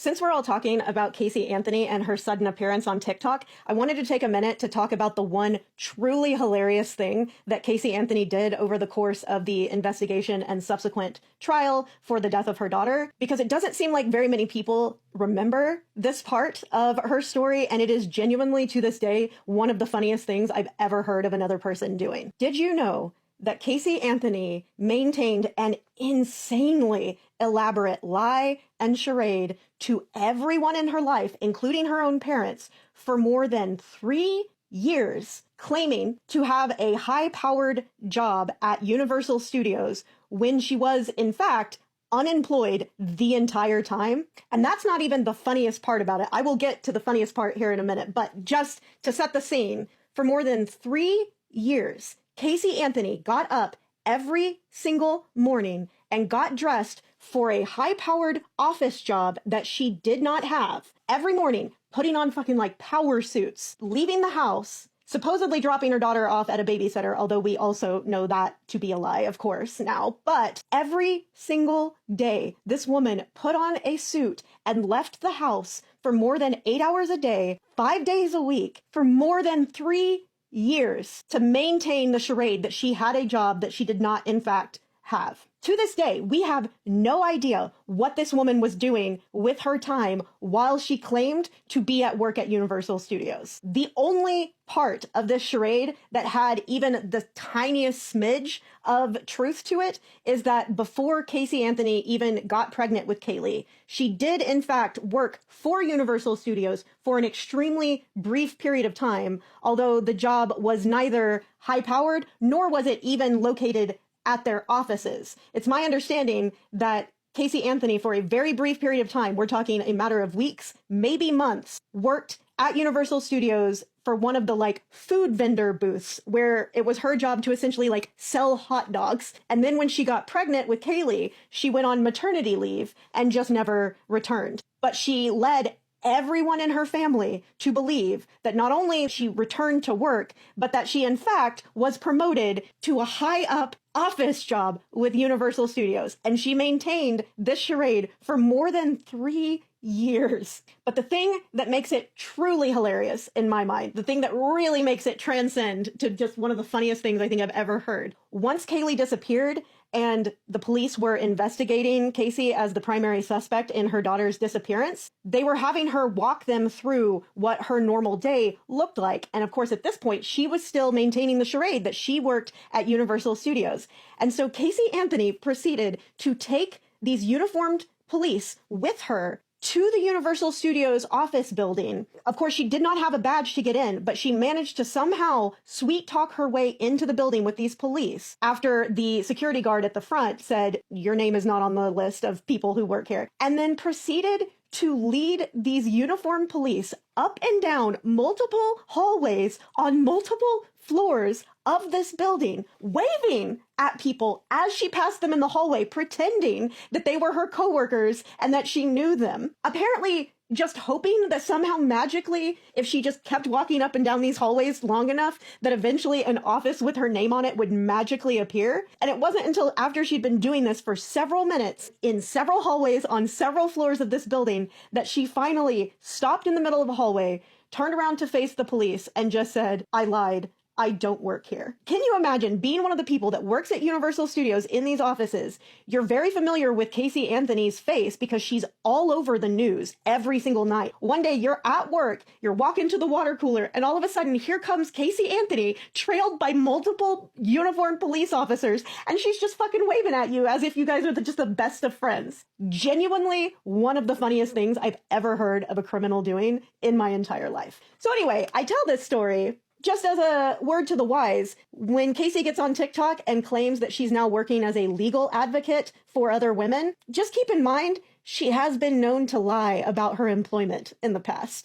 Since we're all talking about Casey Anthony and her sudden appearance on TikTok, I wanted to take a minute to talk about the one truly hilarious thing that Casey Anthony did over the course of the investigation and subsequent trial for the death of her daughter, because it doesn't seem like very many people remember this part of her story, and it is genuinely, to this day, one of the funniest things I've ever heard of another person doing. Did you know that Casey Anthony maintained an insanely elaborate lie and charade to everyone in her life, including her own parents, for more than 3 years, claiming to have a high-powered job at Universal Studios when she was, in fact, unemployed the entire time? And that's not even the funniest part about it. I will get to the funniest part here in a minute, but just to set the scene, for more than 3 years, Casey Anthony got up every single morning and got dressed for a high-powered office job that she did not have. Every morning, putting on fucking like power suits, leaving the house, supposedly dropping her daughter off at a babysitter, although we also know that to be a lie, of course, now. But every single day, this woman put on a suit and left the house for more than 8 hours a day, 5 days a week, for more than 3 years to maintain the charade that she had a job that she did not, in fact, have. To this day, we have no idea what this woman was doing with her time while she claimed to be at work at Universal Studios. The only part of this charade that had even the tiniest smidge of truth to it is that before Casey Anthony even got pregnant with Kaylee, she did in fact work for Universal Studios for an extremely brief period of time, although the job was neither high-powered nor was it even located at their offices. It's my understanding that Casey Anthony, for a very brief period of time, we're talking a matter of weeks, maybe months, worked at Universal Studios for one of the like food vendor booths where it was her job to essentially like sell hot dogs. And then when she got pregnant with Kaylee, she went on maternity leave and just never returned. But she led everyone in her family to believe that not only she returned to work, but that she in fact was promoted to a high-up office job with Universal Studios. And she maintained this charade for more than 3 years. But the thing that makes it truly hilarious in my mind, the thing that really makes it transcend to just one of the funniest things I think I've ever heard, once Kaylee disappeared and the police were investigating Casey as the primary suspect in her daughter's disappearance, they were having her walk them through what her normal day looked like. And of course, at this point, she was still maintaining the charade that she worked at Universal Studios. And so Casey Anthony proceeded to take these uniformed police with her to the Universal Studios office building. Of course, she did not have a badge to get in, but she managed to somehow sweet talk her way into the building with these police after the security guard at the front said, "Your name is not on the list of people who work here," and then proceeded to lead these uniformed police up and down multiple hallways on multiple floors of this building, waving at people as she passed them in the hallway, pretending that they were her coworkers and that she knew them. Apparently just hoping that somehow magically, if she just kept walking up and down these hallways long enough, that eventually an office with her name on it would magically appear. And it wasn't until after she'd been doing this for several minutes in several hallways on several floors of this building that she finally stopped in the middle of a hallway, turned around to face the police, and just said, "I lied. I don't work here." Can you imagine being one of the people that works at Universal Studios in these offices? You're very familiar with Casey Anthony's face because she's all over the news every single night. One day you're at work, you're walking to the water cooler, and all of a sudden here comes Casey Anthony trailed by multiple uniformed police officers, and she's just fucking waving at you as if you guys are just the best of friends. Genuinely one of the funniest things I've ever heard of a criminal doing in my entire life. So anyway, I tell this story just as a word to the wise, when Casey gets on TikTok and claims that she's now working as a legal advocate for other women, just keep in mind she has been known to lie about her employment in the past.